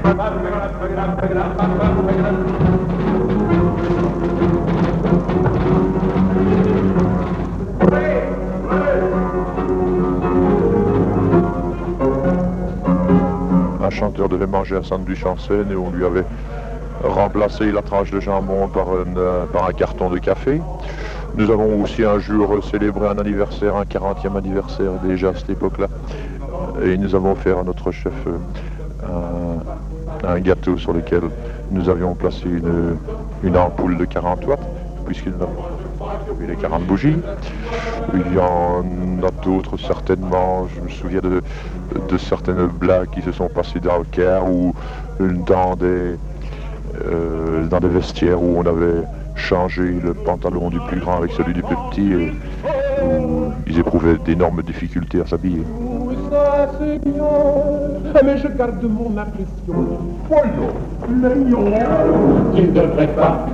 Un chanteur devait manger un sandwich en scène et on lui avait remplacé la tranche de jambon par un carton de café. Nous avons aussi un jour célébré un anniversaire, un 40e anniversaire déjà à cette époque-là. Et nous avons fait à notre chef un gâteau sur lequel nous avions placé une ampoule de 40 watts, puisqu'il nous avons eu les 40 bougies. Il y en a d'autres certainement, je me souviens de certaines blagues qui se sont passées dans le Caire ou dans des vestiaires où on avait changé le pantalon du plus grand avec celui du plus petit et où ils éprouvaient d'énormes difficultés à s'habiller. Ça c'est bien, mais je garde mon impression. Voilà, l'oignon. Il ne devrait pas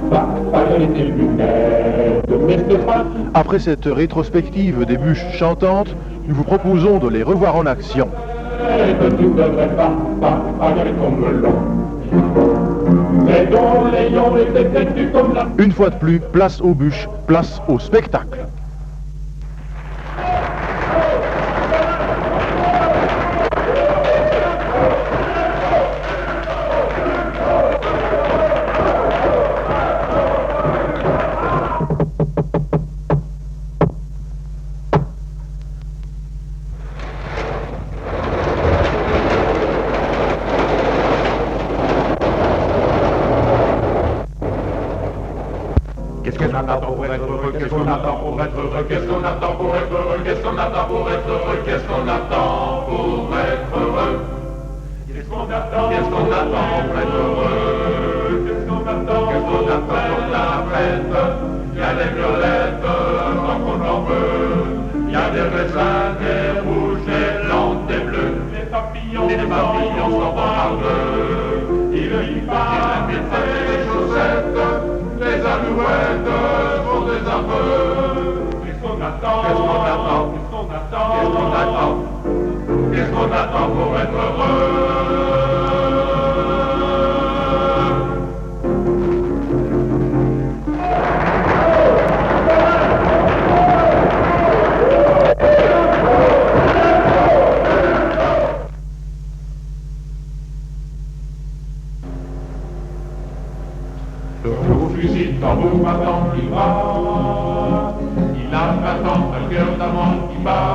arrêter le lunettes, mais c'est pas... Après cette rétrospective des bûches chantantes, nous vous proposons de les revoir en action. Tu ne devrais pas arrêter ton melon. Mais dont les lions étaient têtus comme la... Une fois de plus, place aux bûches, place au spectacle. Qu'est-ce qu'on attend pour être heureux? Qu'est-ce qu'on attend pour être heureux? Qu'est-ce qu'on attend pour être heureux? Qu'est-ce qu'on attend pour être heureux? Qu'est-ce qu'on attend pour être heureux? Qu'est-ce qu'on attend? Qu'est-ce qu'on attend pour être heureux? Qu'est-ce qu'on attend? Qu'est-ce qu'on attend pour la fête? Il y a des violettes tant qu'on en veut. Il y a des raisins, des rouges, des blancs, des bleus. Les papillons sont parbleux. Il fait des chaussettes. Les alouettes font des aveux. Qu'est-ce qu'on attend? Qu'est-ce qu'on attend? Qu'est-ce qu'on attend? Qu'est-ce qu'on attend pour être heureux? Fusil, tambour battant qui bat. Il a 20 ans, un cœur d'amant qui bat.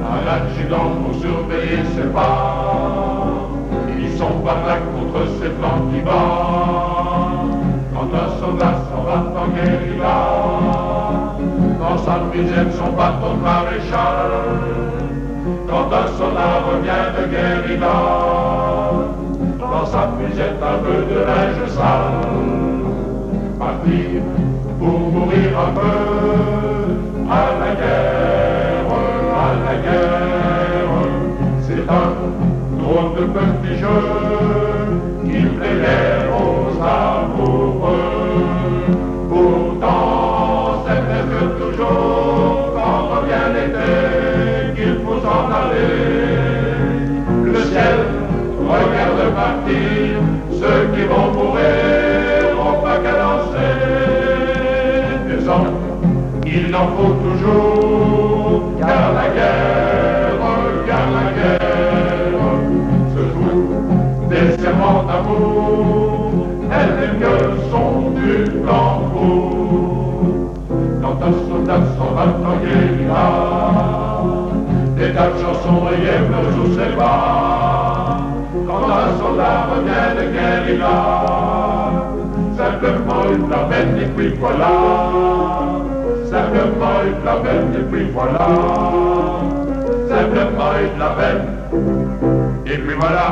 Un adjudant pour surveiller ses pas. Ils sont par là contre ses flancs qui bat. Quand un soldat s'en va en guérilla, quand sa musette son bâton de maréchal. Quand un soldat revient de guérilla, dans sa musette un peu de linge sale. Partir pour mourir un peu à la guerre, c'est un drôle de petit jeu qui plaît guère aux amoureux. Pourtant, c'est presque toujours quand revient l'été qu'il faut s'en aller. Le ciel regarde partir ceux qui vont mourir au pas cadencé. Des hommes, il en faut toujours, car la guerre se joue des serments d'amour. Elle n'est que le son du tambour. Quand un soldat s'en va en guérilla, des tas de chansons rayées sous ses pas. Quand un soldat revient de guérilla, simplement une flamène et puis voilà. Simplement une flamène et puis voilà. Simplement une flamène et puis voilà.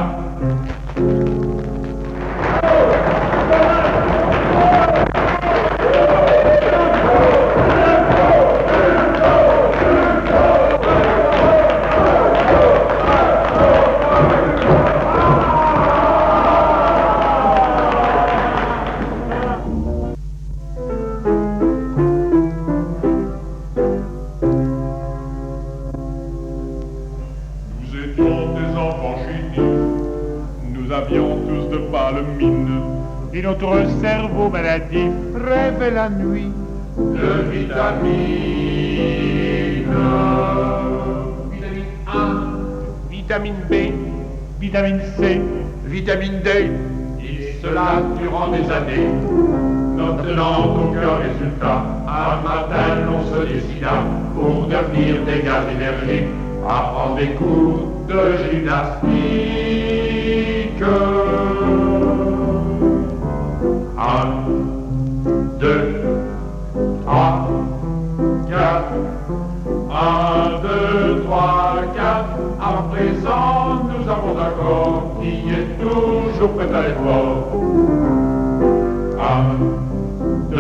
avions tous de pâles mines, et notre cerveau maladif rêvait la nuit de vitamine. Vitamine A, vitamine B, vitamine C, vitamine D, et cela durant des années. N'obtenant aucun résultat, un matin l'on se décida pour devenir des gars énergiques à prendre des cours de gymnastique. 1, 2, 3, 4. 1, 2, 3, 4. À présent, nous avons un corps qui est toujours prêt à l'effort. 1, 2,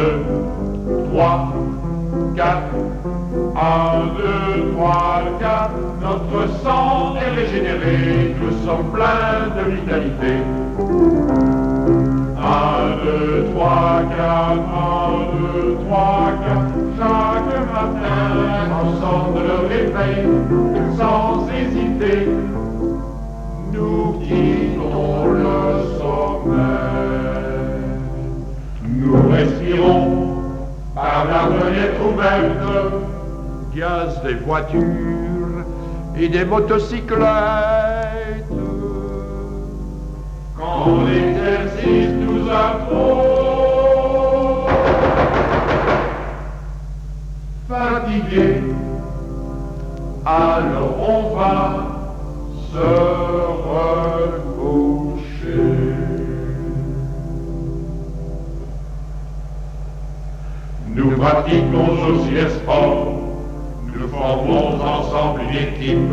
3, 4. 1, 2, 3, 4. Notre sang est régénéré, nous sommes pleins de vitalité. 1, 2, 3, 4. 1, 2, 3, 4. Chaque matin, ensemble le réveil, sans hésiter, nous quittons le sommeil. Nous respirons par la fenêtre ouverte, gaz des voitures et des motocyclettes. Quand l'exercice nous a trop fatigués, alors on va se recoucher. Nous pratiquons aussi les sports, nous formons ensemble une équipe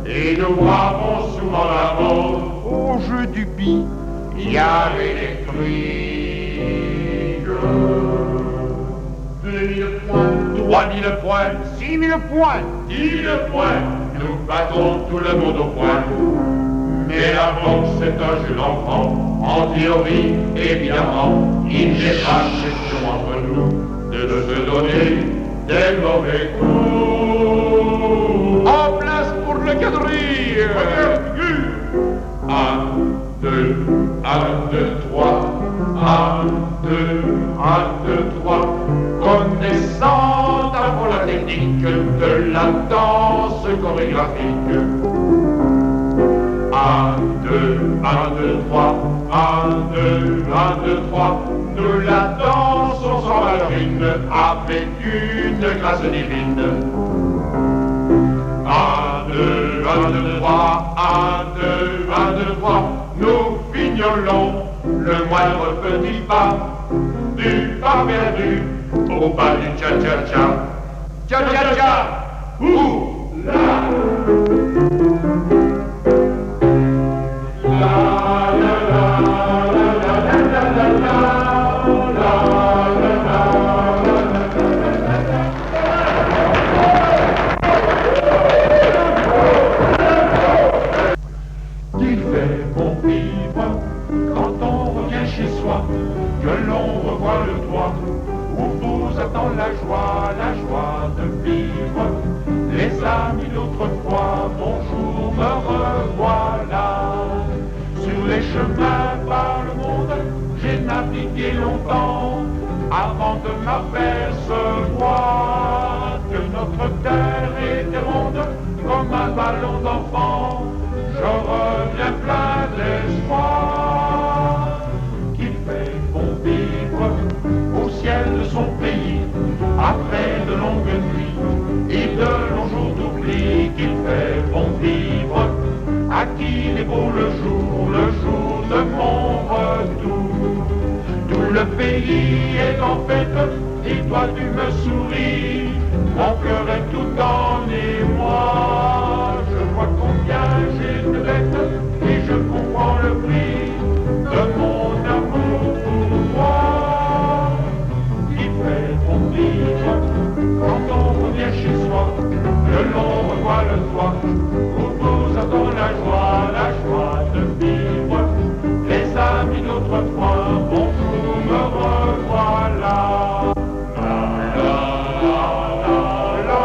et nous bravons souvent la mort au jeu du billard électrique. 2000 points, 3000 points, 6000 points, 10 000 points, nous battons tout le monde au point. Mais la boxe c'est un jeu d'enfant, en théorie évidemment, il n'est pas question entre nous de se donner des mauvais coups. En place pour le quadrille. 1, 2, 1, 2, 3. 1, 2, 1, 2, 3. Connaissant avant la technique de la danse chorégraphique. 1, 2, 1, 2, 3. 1, 2, 1, 2, 3. Nous la dansons sans ballerine avec une grâce divine. 1, 2, 1, 2, 3. 1, 2, 1, 2, 3. Nous fignolons le moindre petit pas du pas perdu au pas du cha-cha-cha. Cha-cha-cha. Ouh là. La la la la la la la la. Il fait bon vivre quand on revient chez soi, que l'on revoit le toit où vous attend la joie de vivre. Les amis d'autrefois, bonjour, me revoilà. Sur les chemins par le monde, j'ai navigué longtemps avant de m'apercevoir que notre terre était ronde comme un ballon d'enfant. Je reviens plein d'espoir qu'il fait bon vivre au ciel de son pays après de longues nuits et de longs jours d'oubli. Qu'il fait bon vivre à qui est beau le jour de mon retour. Tout le pays est en fête et toi tu me souris. Mon cœur est tout en émoi. Je vois combien j'ai de bêtes et je comprends le prix de mon amour pour toi. Il fait bon vivre quand on revient chez soi, que l'on revoit le toit où vous attend la joie de vivre. Les amis d'autrefois, bonjour, me revoilà. La la la la la.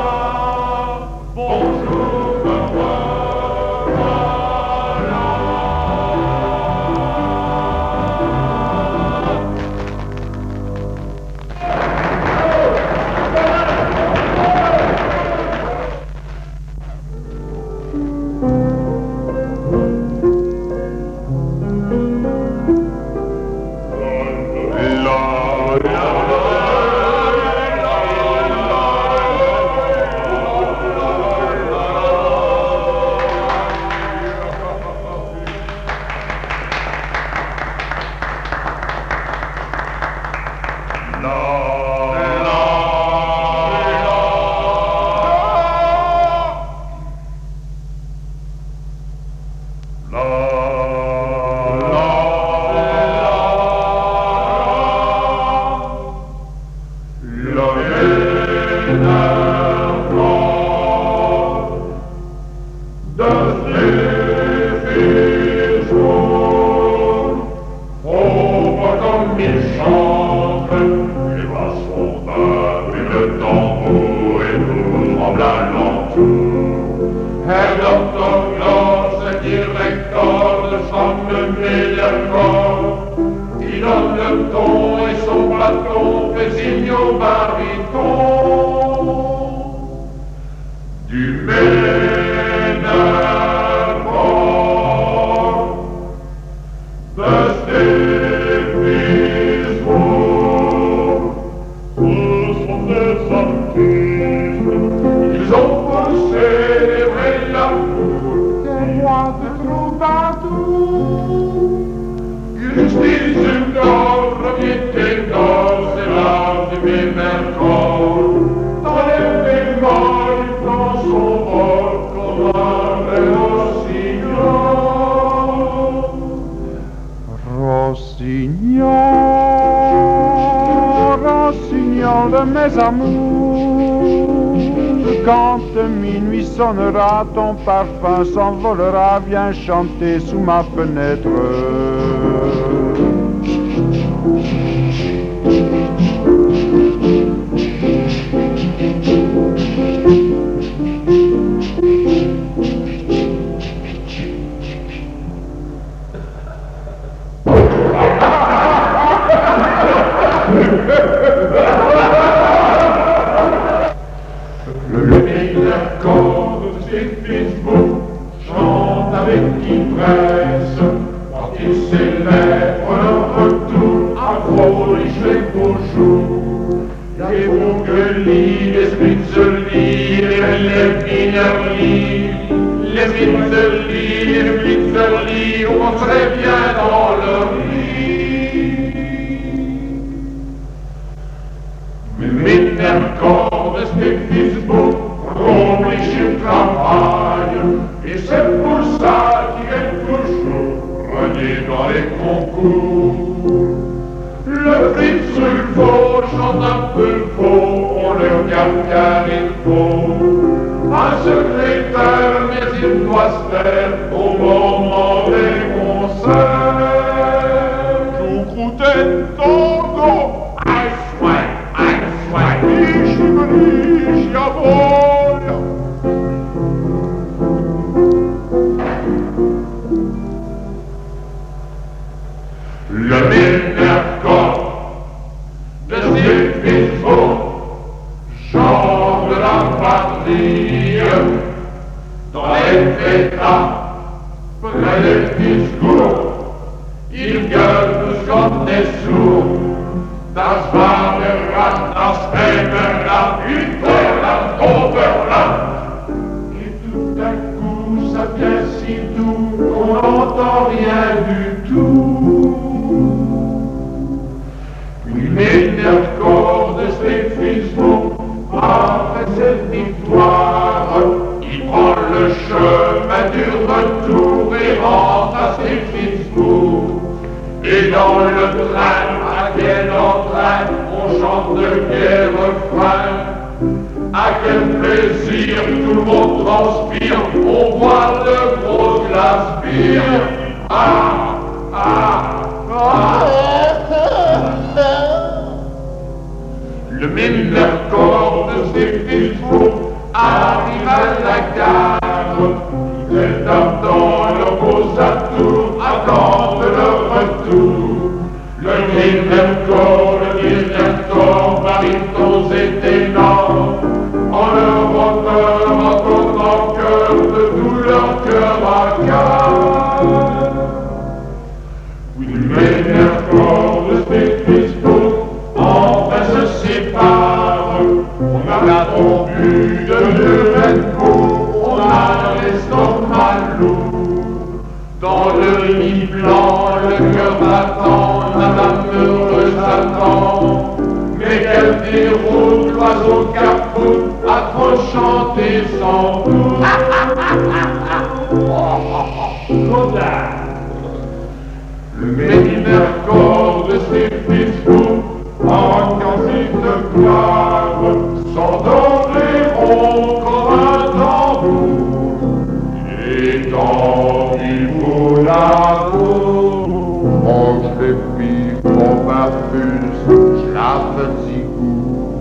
Herr Doktor Klaus är direktor som medelkår. Il donne le ton et son bâton fait signe au baryton. Du Ménarport, the Stéphisbourg. Ce sont des artistes, ils ont poussé de troubadour. Ils disent une gorge, piété d'or, c'est l'art du Ménarport. Dans les paiements, il prend son vol comme un rossignol. Rossignol de mes amours. Quand minuit sonnera, ton parfum s'envolera, viens chanter sous ma fenêtre. L'accord de Stéphisbourg chante avec ivresse quand il célèbre leur retour à Fröhlich les beaux jours. Les Vogeli, les Spitzeli, les Wienerli, les Witzeli, les Blitzeli, on serait bien dans leur lit. Mais Ménarport de Stéphisbourg, Fröhlich il travaille, et c'est pour ça qu'il est toujours renié dans les concours. Le Fritz Ruffaut chante un peu faux, on le regarde car il faut un secrétaire, mais il doit se taire au moment des concerts. Choucrouten Tango, ein Schwein, ich jawohl. Le Ménarport de Stéphisbourg, genre de la patrie, dans les pétas, près des discours, il gueule tous comme des sourds. Das Fahrrad, das Fensterrad, Überland, Oberland. Et tout à coup, ça vient si doux qu'on n'entend rien du tout. Puis Ménarport de Stéphisbourg, après cette victoire, il prend le chemin du retour et rentre à Stéphisbourg. Et dans le train, à quel entrain, on chante de quel refrain. À quel plaisir, tout le monde transpire, on boit de grosses glaces bières. Ah, ah, ah. Le Ménarport de Stéphisbourg arrive à la gare. Les dames dans leurs beaux atours attendent leur retour. Le directeur, barytons et ténors, en leur honneur racontent en cœur de tout leur cœur à cœur. Oui, le Ménarport de Stéphisbourg enfin se sépare. On a rompu de Nurembourg, on a l'estomac lourd. Dans le lit blanc, le cœur battant, madame heureuse attend. Mais quelle déroute, l'oiseau capoute, a trop chanté sans doute. Godard. Le miséricorde de ses fiscaux, en quasi de gloire, s'endormiront comme un tambour. Et quand il faut la cour, on fait pif, on bafuse, je la petit goût.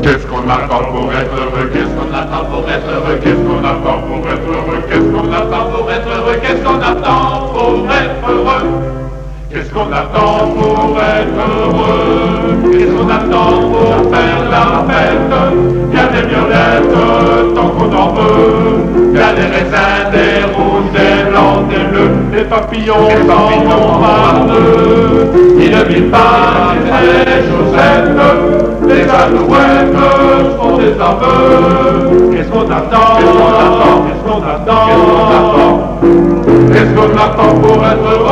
Qu'est-ce qu'on attend pour être heureux? Qu'est-ce qu'on attend pour être heureux? Qu'est-ce qu'on attend pour être heureux? Qu'est-ce qu'on attend pour être heureux? Qu'est-ce qu'on attend pour être heureux? Qu'est-ce qu'on attend pour être heureux? Qu'est-ce qu'on attend pour faire la fête? Il y a des violettes tant qu'on en veut. Il y a des raisins, des rouges, des blancs, des bleus, des papillons s'en par deux. Il ne vit pas des chaussettes. Les alouettes font des aveux. Qu'est-ce qu'on attend? Qu'est-ce qu'on attend? Qu'est-ce qu'on attend? Qu'est-ce qu'on attend pour être heureux?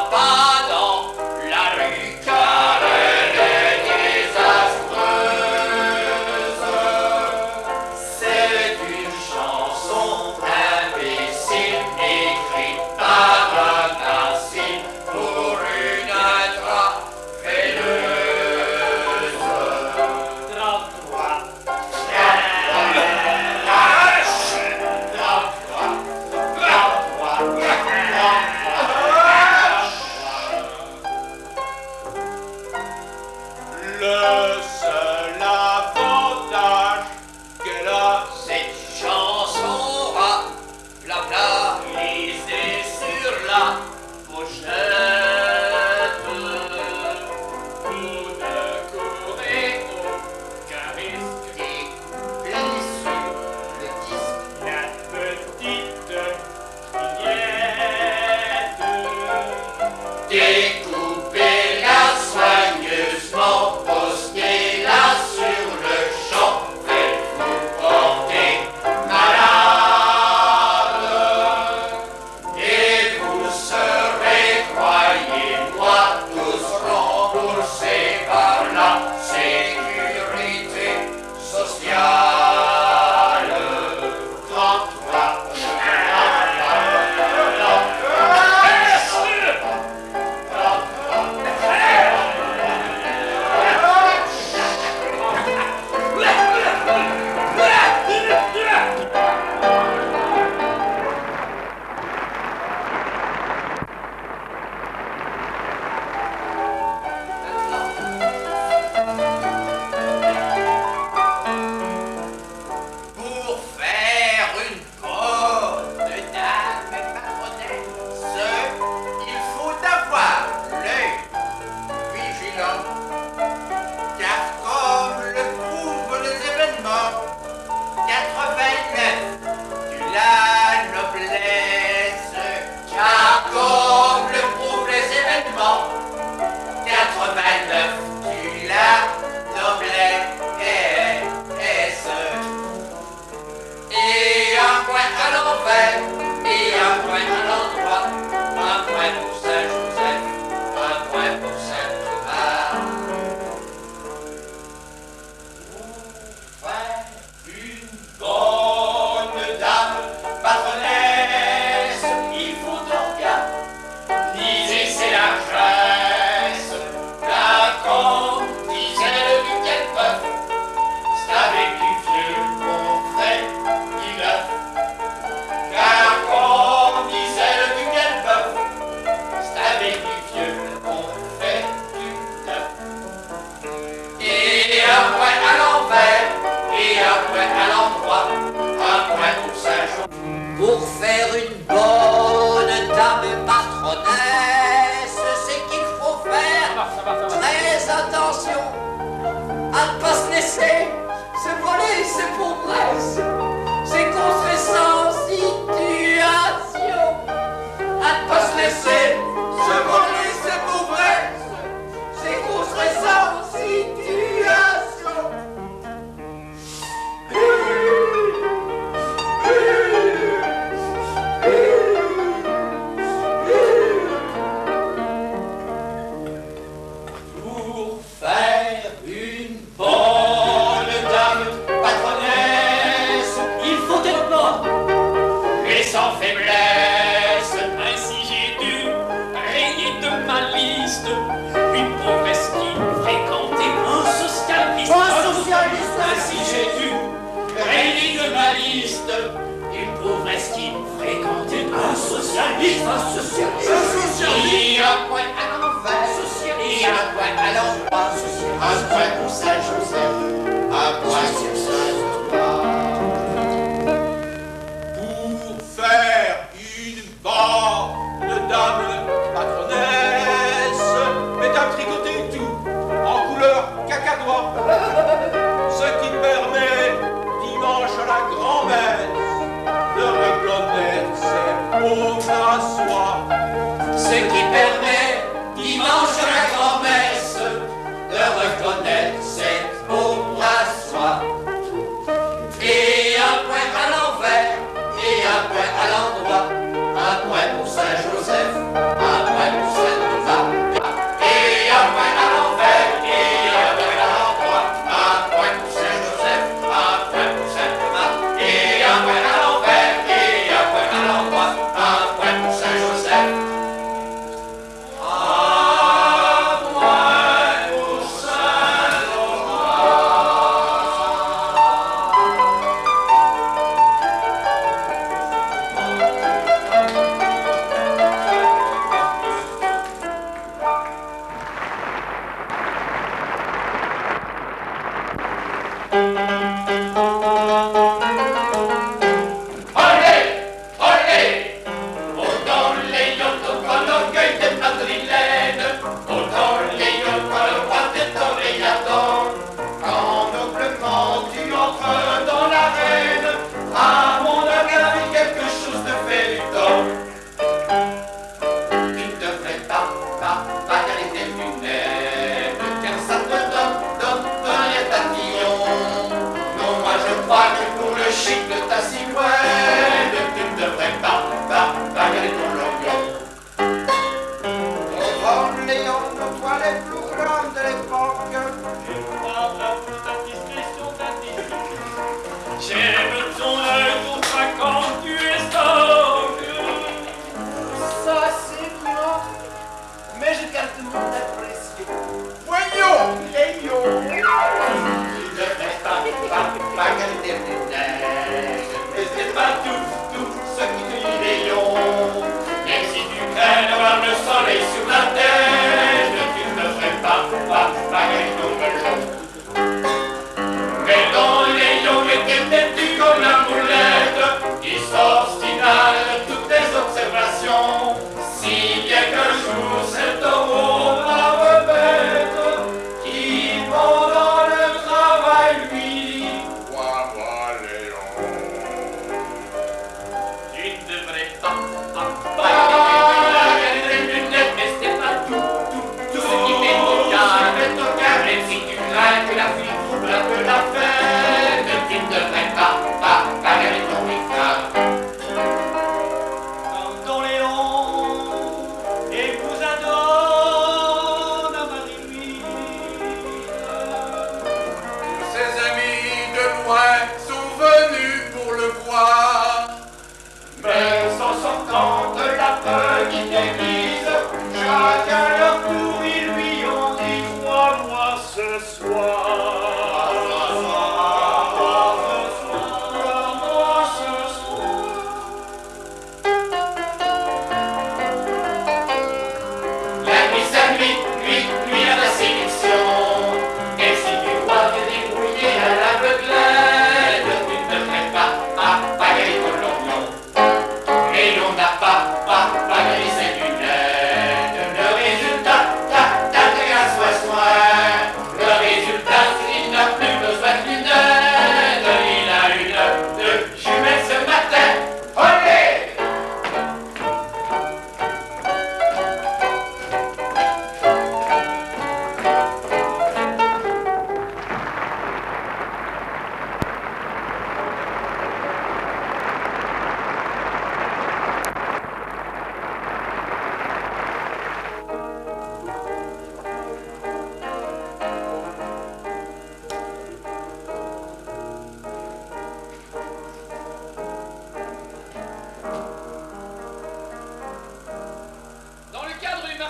pas dans la rue car elle est désastreuse. C'est une chanson imbécile écrite par un imbécile pour une intraveineuse. 33. Le seul avantage qu'elle a, Cette chanson va blabla lisée sur la pochette. Vous ne courez aucun risque d'écouter sur le disque la petite vignette. Découpez-la soigneusement, postez-la sur le champ, faites-vous porter malade. Et vous serez, croyez-moi, tous remboursés par la sécurité sociale. 33. Pour faire une bonne dame patronesse, il faut avoir l'œil vigilant, car comme le prouvent les événements, 89 de la noblesse, car comme le prouvent les événements, 89 de la noblesse. Et un point à l'envers, et un point à l'endroit, un point pour Saint-Joseph, un point pour Saint-Thomas. Pour faire une bonne dame patronesse, il faut donc bien liser ses largesses, car comme disait le duc Elbeuf, c'est avec du vieux qu'on fait du neuf. Car comme disait le duc Elbeuf, c'est avec du vieux qu'on fait du neuf. Et un point à l'envers, et un point à l'endroit, un point pour Saint-Jean. Pour faire une bonne dame patronesse, c'est qu'il faut faire très attention à ne pas se laisser se voler ses pauvresses, ses construire sans situation, à ne pas se laisser se voler ses pauvresses, ses construire sans situation. Pour faire une bonne dame patronesse, il faut être mort, mais sans faiblesse. Ainsi j'ai dû rayer de ma liste une pauvesse qui fréquentait un socialiste. Ainsi j'ai dû rayer de ma liste une pauvesse qui fréquentait un socialiste. Et un point à l'envers, et un point à l'endroit, un point pour Saint-Joseph, un point pour Saint-Thomas. pour faire une bonne dame patronesse, mesdames, tricotez tout en couleur cacadois, ce qui permet dimanche à la grand-messe de reconnaître ses pauvres à soi.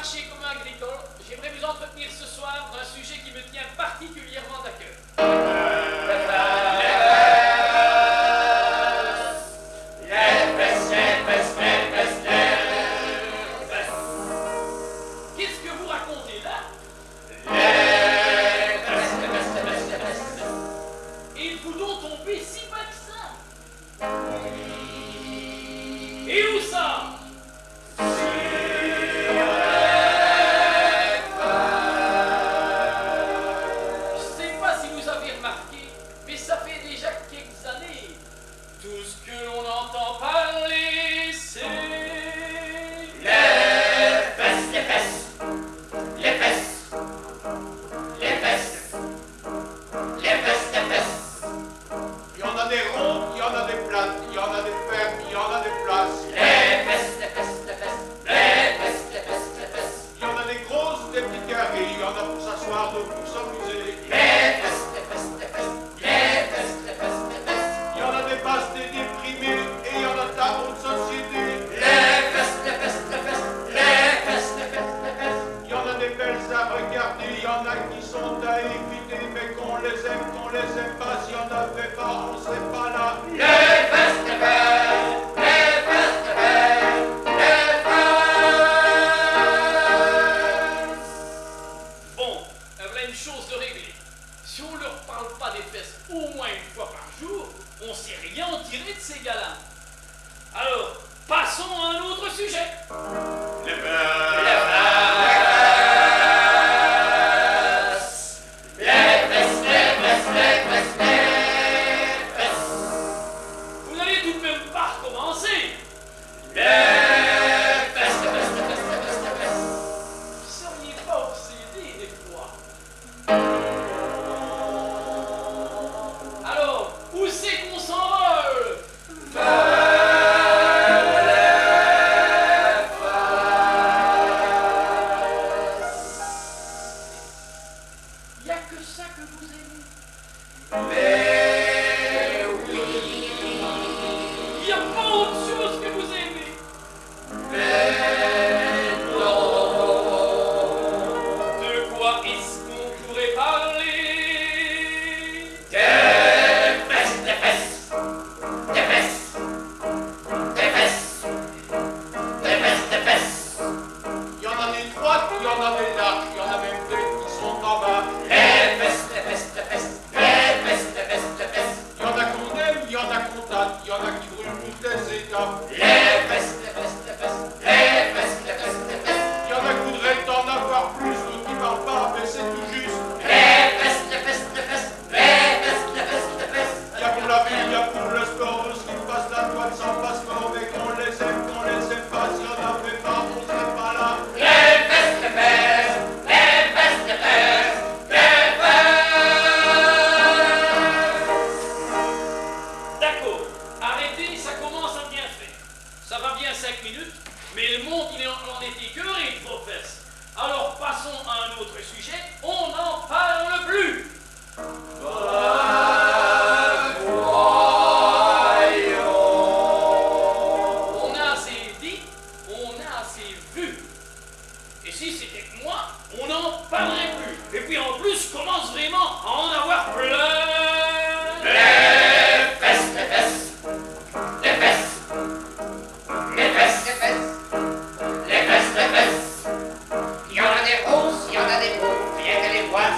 marché commun agricole, j'aimerais vous entretenir ce soir d'un sujet qui me tient particulièrement à cœur. Qu'est-ce que vous racontez là? Et il faut donc tomber si bas que ça? Et où ça?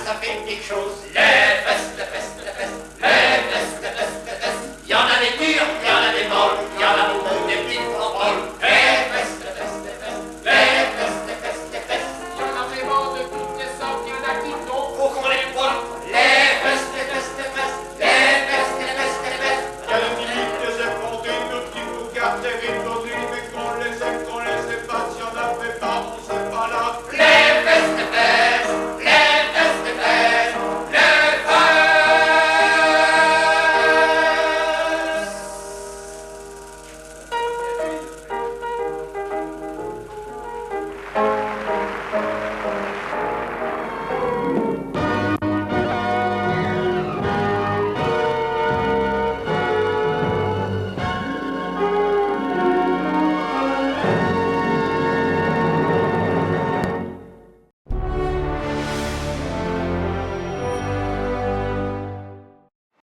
Ça fait quelque chose.